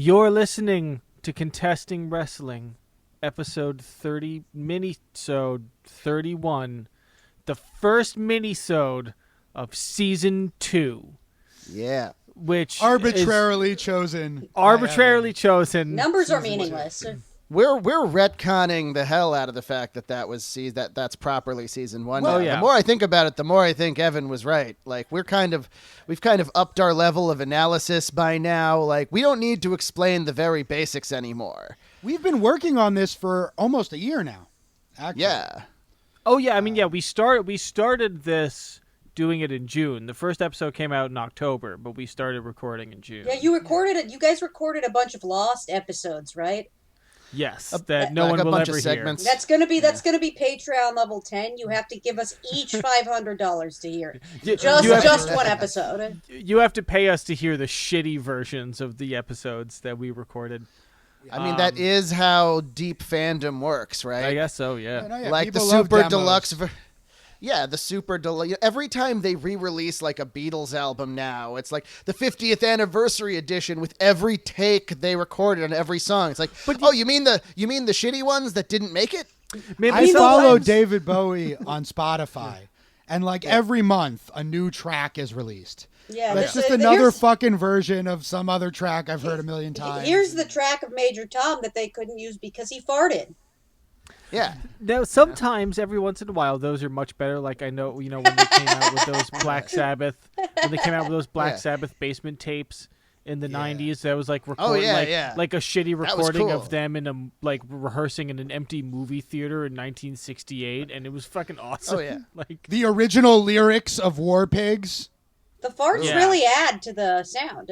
You're listening to Contesting Wrestling, episode 30, Minisode 31, the first Minisode of season 2. Yeah. Which arbitrarily chosen. Numbers are meaningless. We're retconning the hell out of the fact that was that's properly season 1. Well, yeah. The more I think about it, the more I think Evan was right. Like we've kind of upped our level of analysis by now. Like we don't need to explain the very basics anymore. We've been working on this for almost a year now. Actually. Yeah. Oh yeah, I mean we started this doing it in June. The first episode came out in October, but we started recording in June. Yeah, you guys recorded a bunch of lost episodes, right? Yes, that no one will ever hear. That's gonna be Patreon level 10. You have to give us each $500 to hear just one episode. You have to pay us to hear the shitty versions of the episodes that we recorded. I mean, that is how deep fandom works, right? I guess so, yeah. Like the super deluxe. Yeah, the super deluxe. Every time they re-release like a Beatles album now, it's like the 50th anniversary edition with every take they recorded on every song. It's like, you mean the shitty ones that didn't make it? I follow David Bowie on Spotify, and every month a new track is released. Yeah, that's just another fucking version of some other track I've heard a million times. Here's the track of Major Tom that they couldn't use because he farted. Yeah. Now, sometimes, every once in a while, those are much better. Like I know, when they came out with those Black Sabbath, Sabbath basement tapes in the 90s, that was like recording, like a shitty recording of them in a rehearsing in an empty movie theater in 1968, and it was fucking awesome. Oh yeah, like the original lyrics of War Pigs. The farts really add to the sound.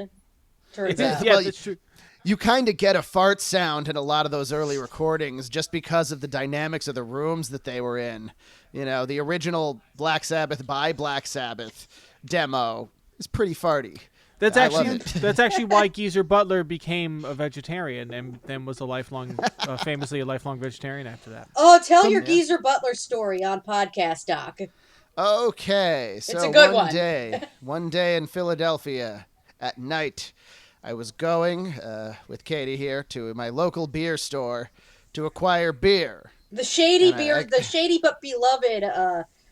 Turns out. Yeah, that's true. You kind of get a fart sound in a lot of those early recordings just because of the dynamics of the rooms that they were in. You know, the original Black Sabbath by Black Sabbath demo is pretty farty. That's actually why Geezer Butler became a vegetarian and then was famously a lifelong vegetarian after that. Oh, tell your Geezer Butler story on Podcast Doc. Okay, so it's a good one day in Philadelphia at night, I was going with Katie here to my local beer store to acquire beer. The shady but beloved.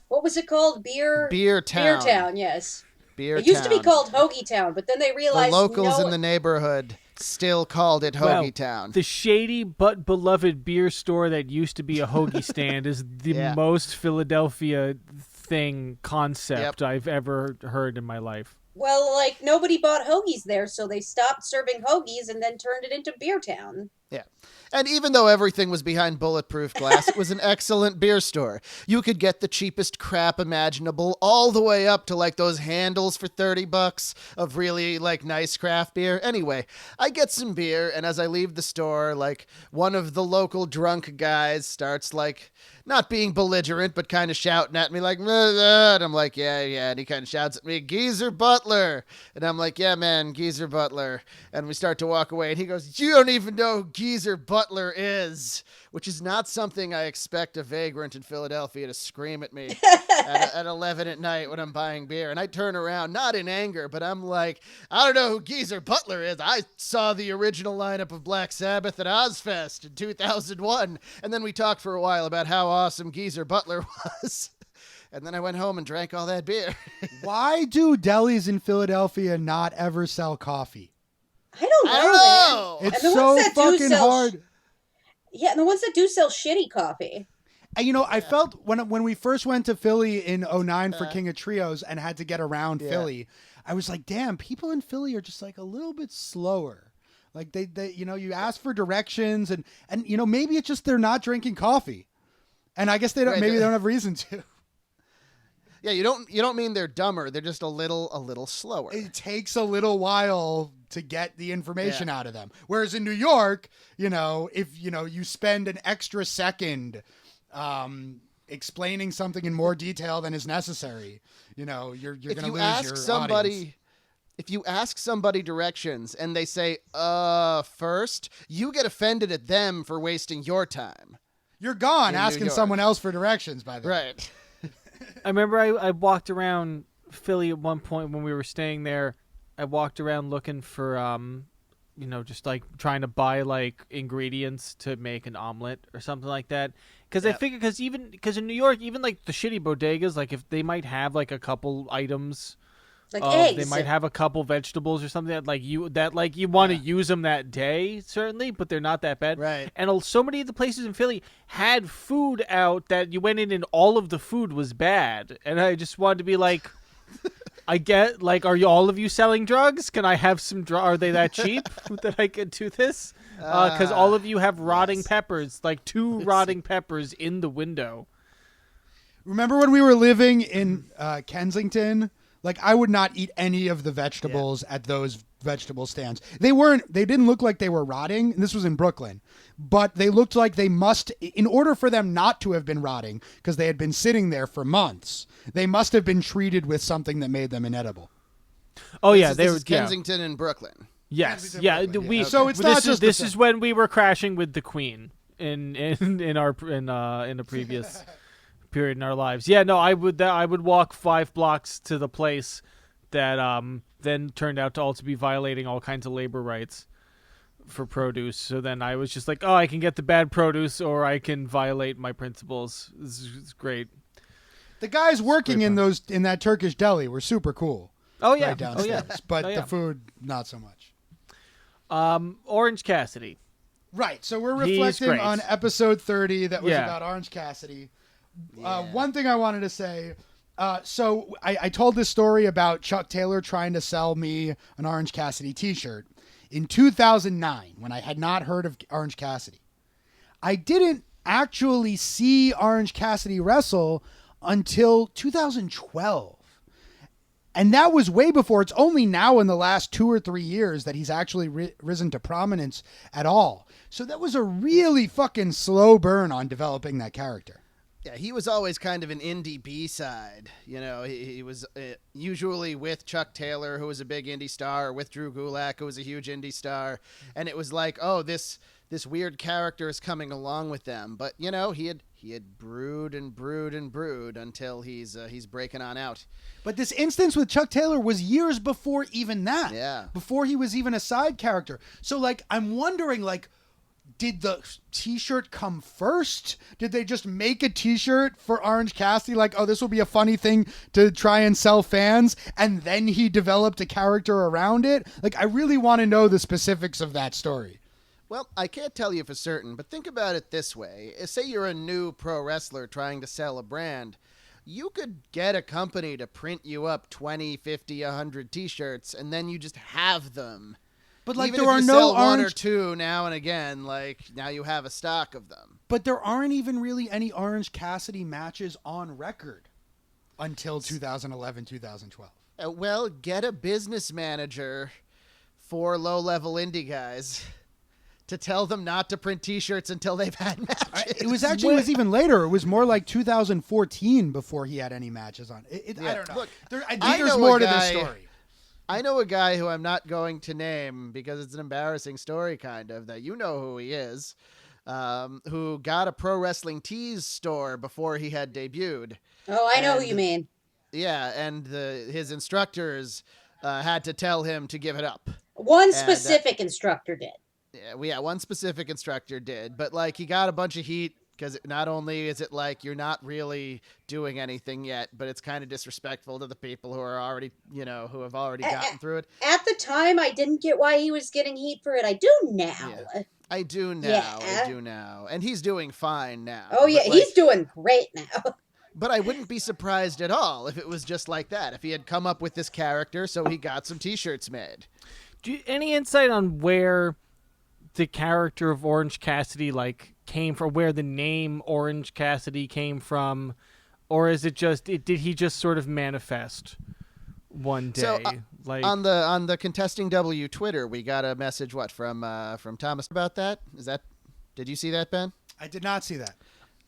What was it called? Beer Town. Beer Town. Yes. It used to be called Hoagie Town, but then they realized the locals in the neighborhood still called it Hoagie Town. The shady but beloved beer store that used to be a hoagie stand is the most Philadelphia concept I've ever heard in my life. Well, nobody bought hoagies there, so they stopped serving hoagies and then turned it into Beer Town. Yeah. And even though everything was behind bulletproof glass, it was an excellent beer store. You could get the cheapest crap imaginable, all the way up to those handles for $30 of really nice craft beer. Anyway, I get some beer, and as I leave the store, one of the local drunk guys starts not being belligerent, but kind of shouting at me and I'm like, yeah. And he kind of shouts at me, Geezer Butler. And I'm like, yeah, man, Geezer Butler. And we start to walk away, and he goes, you don't even know who Geezer Butler is, which is not something I expect a vagrant in Philadelphia to scream at me at 11 at night when I'm buying beer. And I turn around, not in anger, but I'm like, I don't know who Geezer Butler is. I saw the original lineup of Black Sabbath at Ozfest in 2001. And then we talked for a while about how awesome Geezer Butler was. And then I went home and drank all that beer. Why do delis in Philadelphia not ever sell coffee? I don't know. Man. It's so fucking hard. Yeah, and the ones that do sell shitty coffee. And, I felt when we first went to Philly in 2009 for King of Trios and had to get around Philly, I was like, damn, people in Philly are just a little bit slower. They you ask for directions and maybe it's just they're not drinking coffee. And I guess they don't. Maybe they don't have reason to. Yeah, you don't mean they're dumber. They're just a little slower. It takes a little while to get the information out of them. Whereas in New York, if you spend an extra second explaining something in more detail than is necessary, you're going to lose your audience. If you ask somebody directions and they say first, you get offended at them for wasting your time. You're gone asking someone else for directions by then. Right. I remember I walked around Philly at one point when we were staying there. I walked around looking for just like trying to buy like ingredients to make an omelet or something like that. Because I figure, because in New York, even like the shitty bodegas, like if they might have like a couple items, like eggs, they might have a couple vegetables or something that you want to use them that day, certainly, but they're not that bad. Right. And so many of the places in Philly had food out that you went in and all of the food was bad, and I just wanted to be like. I get, like, are all of you selling drugs? Can I have some Are they that cheap that I could do this? Because all of you have rotting peppers, like 2 rotting peppers in the window. Remember when we were living in Kensington? Like, I would not eat any of the vegetables at those vegetable stands. They didn't look like they were rotting, and this was in Brooklyn, but they looked like they must, in order for them not to have been rotting, because they had been sitting there for months, they must have been treated with something that made them inedible. Oh, this is Kensington and Brooklyn. Yes, So it's not just this is when we were crashing with the Queen in a previous period in our lives. Yeah, no, I would walk 5 blocks to the place that then turned out to also be violating all kinds of labor rights for produce. So then I was just like, oh, I can get the bad produce or I can violate my principles. This is great. The guys working in that Turkish deli were super cool. Oh yeah, right downstairs. But the food not so much. Orange Cassidy. Right. So we're reflecting on episode 30 that was about Orange Cassidy. One thing I wanted to say, so I told this story about Chuck Taylor trying to sell me an Orange Cassidy t-shirt in 2009 when I had not heard of Orange Cassidy. I didn't actually see Orange Cassidy wrestle until 2012. And that was way before. It's only now in the last 2 or 3 years that he's actually risen to prominence at all. So that was a really fucking slow burn on developing that character. Yeah, he was always kind of an indie B-side. He was usually with Chuck Taylor, who was a big indie star, or with Drew Gulak, who was a huge indie star. And it was like, oh, this weird character is coming along with them. But, he had brewed and brewed and brewed until he's breaking on out. But this instance with Chuck Taylor was years before even that. Yeah. Before he was even a side character. So, I'm wondering, did the t-shirt come first? Did they just make a t-shirt for Orange Cassidy? This will be a funny thing to try and sell fans. And then he developed a character around it. I really want to know the specifics of that story. Well, I can't tell you for certain, but think about it this way. Say you're a new pro wrestler trying to sell a brand. You could get a company to print you up 20, 50, 100 t-shirts, and then you just have them. But even there if are you no sell Orange... 1 or 2 now and again, now you have a stock of them. But there aren't even really any Orange Cassidy matches on record until 2011, 2012. Well, get a business manager for low-level indie guys to tell them not to print t-shirts until they've had matches. It was even later. It was more like 2014 before he had any matches on. I don't know. Look, I think there's more to this story. I know a guy who I'm not going to name because it's an embarrassing story, kind of, that you know who he is, who got a Pro Wrestling Tees store before he had debuted. Oh, I know who you mean. Yeah, and his instructors had to tell him to give it up. One specific instructor did. Yeah, one specific instructor did, but he got a bunch of heat because not only is it you're not really doing anything yet, but it's kind of disrespectful to the people who are already, who have already gotten through it. At the time, I didn't get why he was getting heat for it. I do now. Yeah. I do now. Yeah. I do now. And he's doing fine now. Oh, yeah, he's doing great now. But I wouldn't be surprised at all if it was just like that, if he had come up with this character so he got some t-shirts made. Any insight on where the character of Orange Cassidy came from, where the name Orange Cassidy came from, or is it just did he just sort of manifest one day? So, on the Contesting W Twitter, we got a message from Thomas about that. Did you see that, Ben? I did not see that.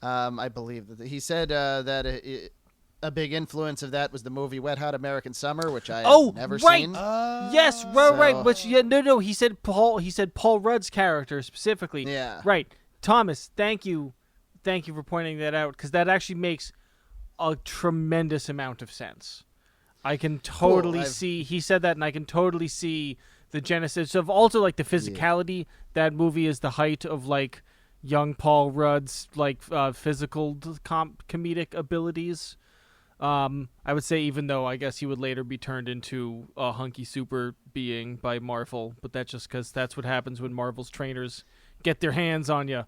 I believe that he said that a big influence of that was the movie Wet Hot American Summer, which I have never seen. Yes, right. Which no. He said Paul Rudd's character specifically. Yeah. Right. Thomas, thank you for pointing that out, because that actually makes a tremendous amount of sense. I can totally see. He said that, and I can totally see the genesis of also like the physicality. Yeah. That movie is the height of like young Paul Rudd's like physical comedic abilities. I would say, even though I guess he would later be turned into a hunky super being by Marvel, but that's just because that's what happens when Marvel's trainers get their hands on you.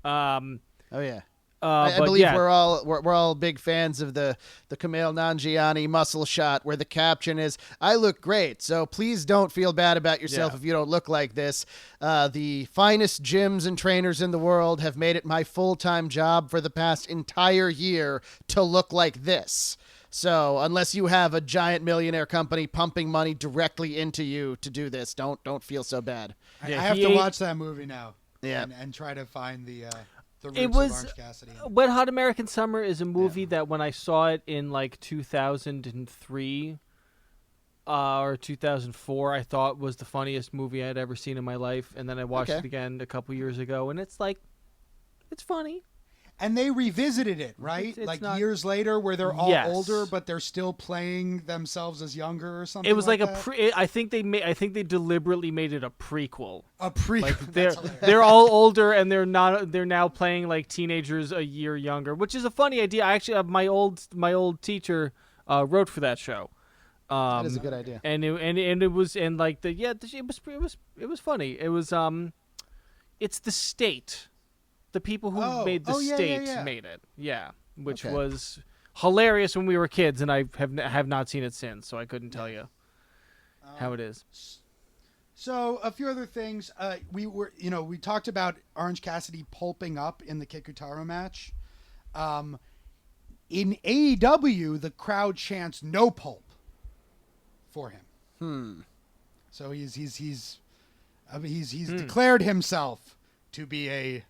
Oh yeah. I believe we're all big fans of the Kumail Nanjiani muscle shot where the caption is, "I look great, so please don't feel bad about yourself if you don't look like this. The finest gyms and trainers in the world have made it my full-time job for the past entire year to look like this. So unless you have a giant millionaire company pumping money directly into you to do this, don't feel so bad." I have to watch that movie now. Yeah, and try to find the roots it was of Orange Cassidy. Wet Hot American Summer is a movie that when I saw it in like 2003 or 2004, I thought was the funniest movie I'd ever seen in my life, and then I watched it again a couple years ago, and it's like, it's funny. And they revisited it, right? It's not, years later, where they're all older, but they're still playing themselves as younger or something. It was like that. I think they deliberately made it a prequel. A prequel. Like they're all older and they're now playing like teenagers a year younger, which is a funny idea. I actually my old teacher wrote for that show. That is a good idea. And it was it was funny. It was it's The State. The people who made The State made it, which was hilarious when we were kids, and I have not seen it since, so I couldn't tell you how it is. So a few other things, we talked about Orange Cassidy pulping up in the Kikutaro match. In AEW, the crowd chants "No Pulp" for him. So he's declared himself to be a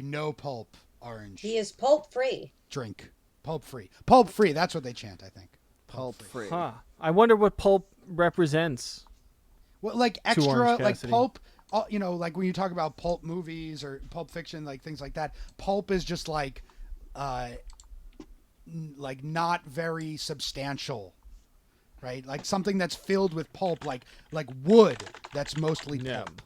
no pulp orange. He is pulp free. Drink. Pulp free. Pulp free. That's what they chant, I think. Pulp free. Huh. I wonder what pulp represents. Well, like extra, like pulp, like when you talk about pulp movies or Pulp Fiction, like things like that, pulp is just like not very substantial, right? Like something that's filled with pulp, like wood that's mostly pulp.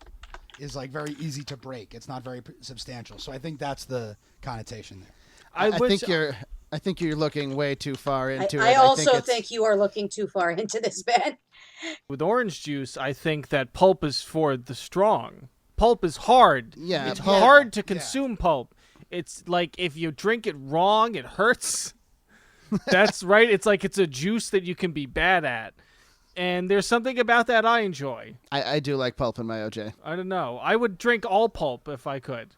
Is like very easy to break. It's not very substantial. So I think that's the connotation there. I think you're looking way too far into it. I also think you are looking too far into this, Ben. With orange juice, I think that pulp is for the strong. Pulp is hard. Yeah, it's hard to consume pulp. It's like if you drink it wrong, it hurts. That's right. It's like it's a juice that you can be bad at. And there's something about that I enjoy. I do like pulp in my OJ. I don't know. I would drink all pulp if I could.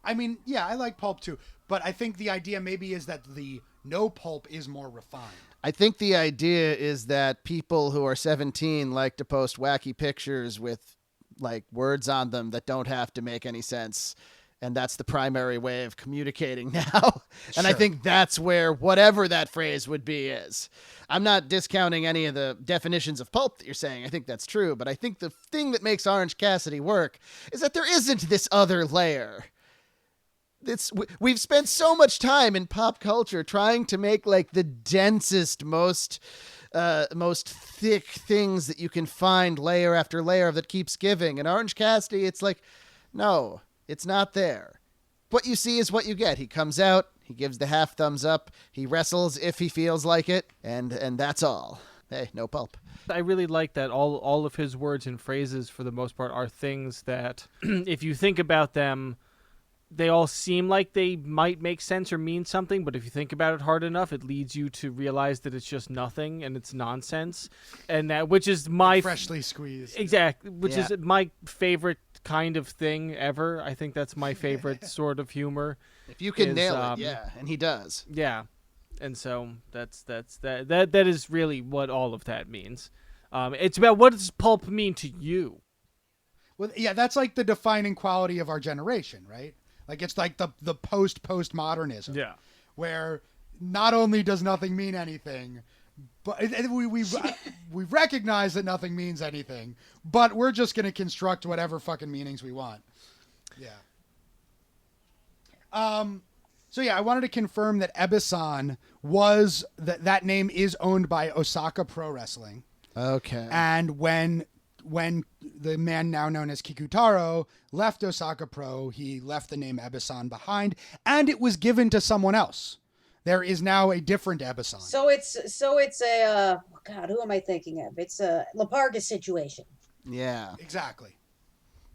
I mean, yeah, I like pulp too. But I think the idea maybe is that the no pulp is more refined. I think the idea is that people who are 17 like to post wacky pictures with like words on them that don't have to make any sense. And that's the primary way of communicating now. And I think that's where whatever that phrase would be is. I'm not discounting any of the definitions of pulp that you're saying. I think that's true. But I think the thing that makes Orange Cassidy work is that there isn't this other layer. We've spent so much time in pop culture trying to make like the densest, most thick things that you can find layer after layer that keeps giving. And Orange Cassidy, it's like, no. It's not there. What you see is what you get. He comes out, he gives the half thumbs up, he wrestles if he feels like it, and that's all. Hey, no pulp. I really like that all of his words and phrases, for the most part, are things that, if you think about them, they all seem like they might make sense or mean something, but if you think about it hard enough, it leads you to realize that it's just nothing and it's nonsense, and that which is my freshly squeezed. Exactly, which is my favorite kind of thing ever. I think that's my favorite sort of humor. If you can nail it, and he does. Yeah, and so that is really what all of that means. It's about what does pulp mean to you. Well, yeah, that's like the defining quality of our generation, right? Like it's like the postmodernism. Yeah. Where not only does nothing mean anything, but we recognize that nothing means anything, but we're just going to construct whatever fucking meanings we want. Yeah. So yeah, I wanted to confirm that Ebisan was that name is owned by Osaka Pro Wrestling. Okay. And when when the man now known as Kikutaro left Osaka Pro, he left the name Ebisan behind, and it was given to someone else. There is now a different Ebisan. So it's a God, who am I thinking of? It's a Laparga situation. Yeah. Exactly.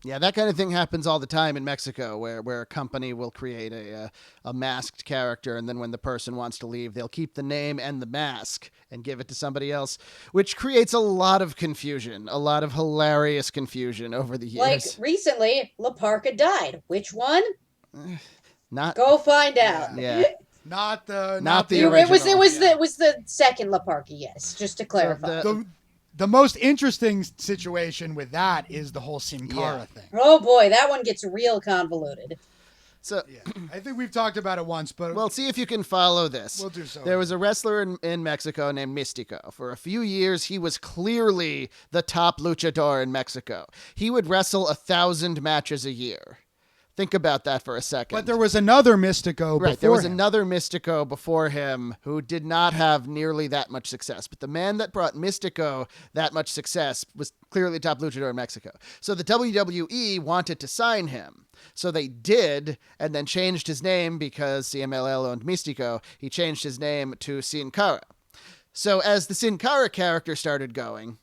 Yeah, that kind of thing happens all the time in Mexico, where a company will create a masked character, and then when the person wants to leave, they'll keep the name and the mask and give it to somebody else, which creates a lot of confusion, a lot of hilarious confusion over the years. Like recently, Laparga died. Which one? Not. Go find out. Yeah. Not the original. It was the second Laparga. Yes, just to clarify. The most interesting situation with that is the whole Sin Cara thing. Oh boy, that one gets real convoluted. So I think we've talked about it once, but well, see if you can follow this. We'll do so. There was a wrestler in Mexico named Místico. For a few years, he was clearly the top luchador in Mexico. He would wrestle 1,000 matches a year. Think about that for a second. But there was another Místico before there was him. another Místico before him who did not have nearly that much success. But the man that brought Místico that much success was clearly top luchador in Mexico. So the WWE wanted to sign him. So they did, and then changed his name because CMLL owned Místico. He changed his name to Sin Cara. So as the Sin Cara character started going,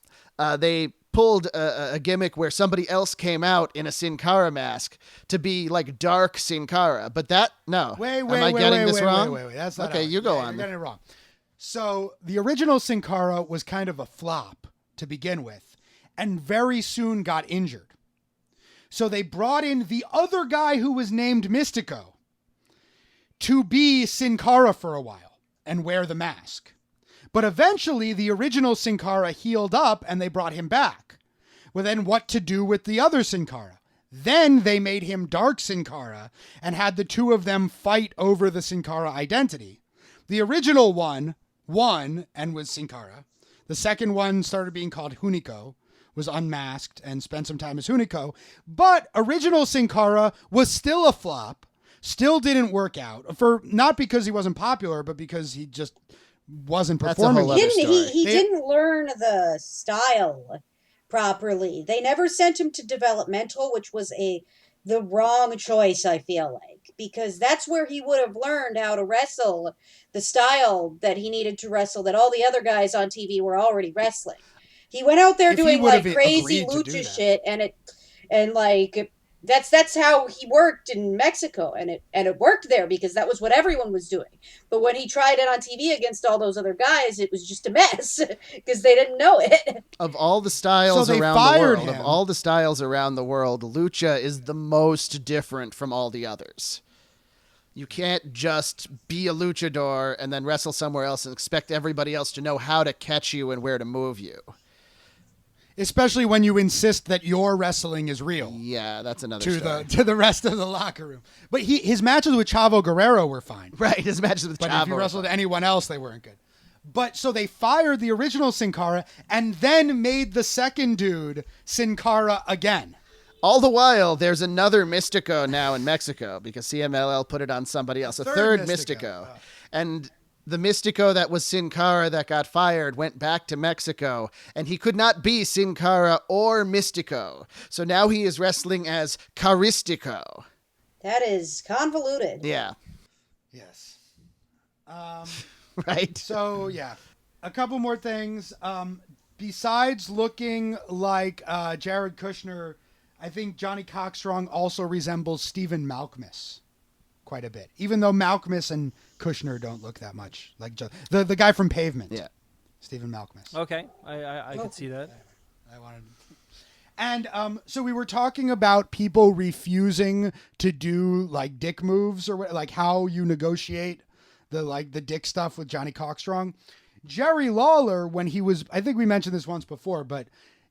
they pulled a gimmick where somebody else came out in a Sin Cara mask to be like dark Sin Cara. But that, no. Wait, Am I getting this wrong? Wait. That's not okay, you go on. You're getting it wrong. So the original Sin Cara was kind of a flop to begin with, and very soon got injured. So they brought in the other guy who was named Místico to be Sin Cara for a while and wear the mask. But eventually, the original Sin Cara healed up, and they brought him back. Well, then what to do with the other Sin Cara? Then they made him Dark Sin Cara and had the two of them fight over the Sin Cara identity. The original one won and was Sin Cara. The second one started being called Hunico, was unmasked, and spent some time as Hunico. But original Sin Cara was still a flop, still didn't work out, not because he wasn't popular, but because he just wasn't performing. He didn't learn the style properly. They never sent him to developmental, which was the wrong choice, I feel like, because that's where he would have learned how to wrestle the style that he needed to wrestle, that all the other guys on TV were already wrestling. He went out there doing like crazy lucha shit, and like that's how he worked in Mexico, and it worked there because that was what everyone was doing. But when he tried it on TV against all those other guys, it was just a mess because they didn't know it. Of all the styles around the world, lucha is the most different from all the others. You can't just be a luchador and then wrestle somewhere else and expect everybody else to know how to catch you and where to move you. Especially when you insist that your wrestling is real. Yeah, that's another story. To the rest of the locker room. But his matches with Chavo Guerrero were fine. Right, his matches with Chavo. But if you wrestled anyone else, they weren't good. But so they fired the original Sin Cara and then made the second dude Sin Cara again. All the while, there's another Místico now in Mexico because CMLL put it on somebody else. A third Místico. Oh. And the Místico that was Sin Cara that got fired went back to Mexico, and he could not be Sin Cara or Místico. So now he is wrestling as Caristico. That is convoluted. Yeah. Yes. Right. So, yeah. A couple more things. Besides looking like Jared Kushner, I think Johnny Cockstrong also resembles Stephen Malkmus quite a bit, even though Malkmus and Kushner don't look that much like the guy from Pavement. Yeah, Stephen Malkmus. Okay, I could see that. I wanted, and so we were talking about people refusing to do like dick moves or like how you negotiate the dick stuff with Johnny Cockstrong. Jerry Lawler, when he was, I think we mentioned this once before, but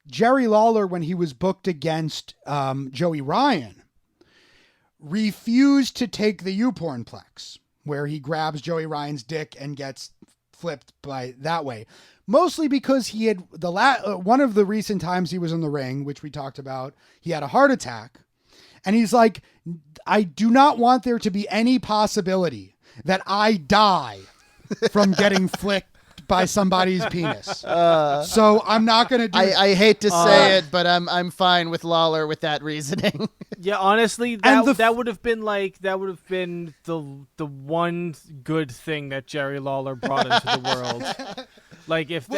Jerry Lawler, when he was booked against Joey Ryan, refused to take the U-pornplex, where he grabs Joey Ryan's dick and gets flipped by that way. Mostly because he had one of the recent times he was in the ring, which we talked about, he had a heart attack. And he's like, I do not want there to be any possibility that I die from getting flipped touched by somebody's penis. So I'm not going to do I hate to say it, but I'm fine with Lawler with that reasoning. Yeah, honestly, that would have been the one good thing that Jerry Lawler brought into the world. Like if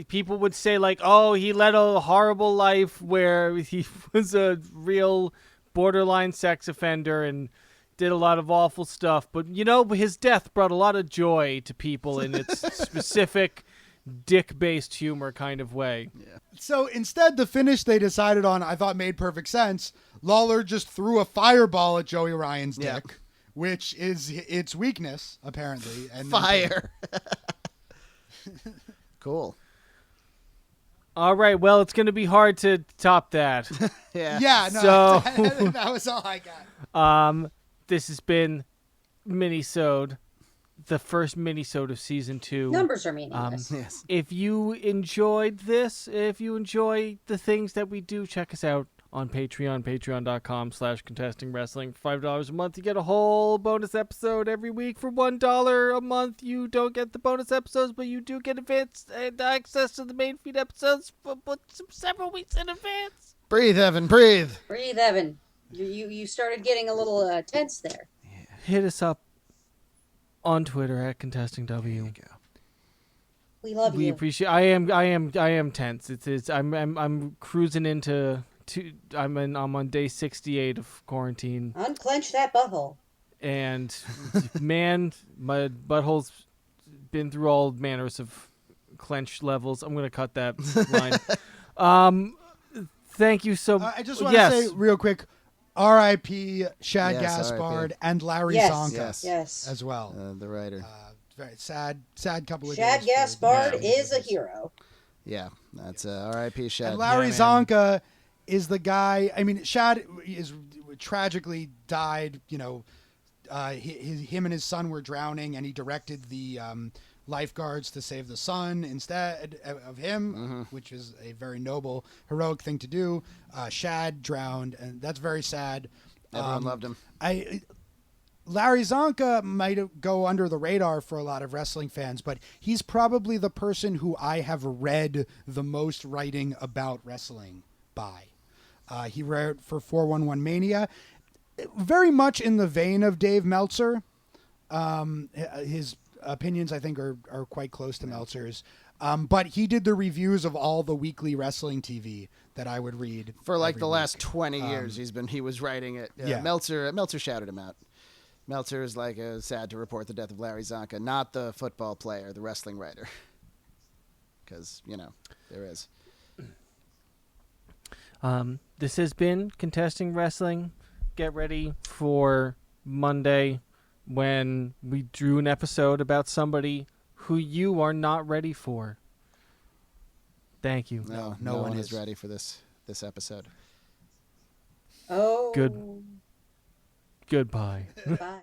people would say like, oh, he led a horrible life where he was a real borderline sex offender and did a lot of awful stuff, but his death brought a lot of joy to people in its specific dick-based humor kind of way. Yeah. So instead, the finish they decided on, I thought made perfect sense. Lawler just threw a fireball at Joey Ryan's dick, which is its weakness, apparently. And fire. Cool. All right, well, it's going to be hard to top that. Yeah, no, so, that was all I got. This has been Minisode, the first Minisode of Season 2. Numbers are meaningless. Yes. If you enjoyed this, if you enjoy the things that we do, check us out on Patreon, patreon.com/contesting wrestling. For $5 a month, you get a whole bonus episode every week. For $1 a month, you don't get the bonus episodes, but you do get advanced access to the main feed episodes several weeks in advance. Breathe, Evan, breathe. Breathe, Evan. You started getting a little tense there. Hit us up on Twitter at contestingw. There you go. We love you. We appreciate. I am tense. I'm cruising into. I'm on day 68 of quarantine. Unclench that butthole. And man, my butthole's been through all manners of clench levels. I'm gonna cut that line. Thank you so much. I just want to say real quick, R.I.P. Shad Yes, Gaspard R.I.P. and Larry Yes. Zonka Yes. as well. The writer. Very sad couple of Shad days. Gaspard is a hero. Yeah, that's R.I.P. Shad. And Larry Zonka is the guy. I mean, Shad is tragically died. Him and his son were drowning, and he directed the lifeguards to save the son instead of him, which is a very noble, heroic thing to do. Shad drowned, and that's very sad. Everyone loved him. Larry Zonka might go under the radar for a lot of wrestling fans, but he's probably the person who I have read the most writing about wrestling by. He wrote for 411 Mania, very much in the vein of Dave Meltzer. His opinions, I think, are quite close to Meltzer's. But he did the reviews of all the weekly wrestling TV that I would read for like every the week. last 20 years. He was writing it. Yeah. Meltzer shouted him out. Meltzer is like sad to report the death of Larry Zonka, not the football player, the wrestling writer. Because there is. This has been Contesting Wrestling. Get ready for Monday when we drew an episode about somebody who you are not ready for. Thank you. No one is ready for this episode. Oh. Goodbye. Bye.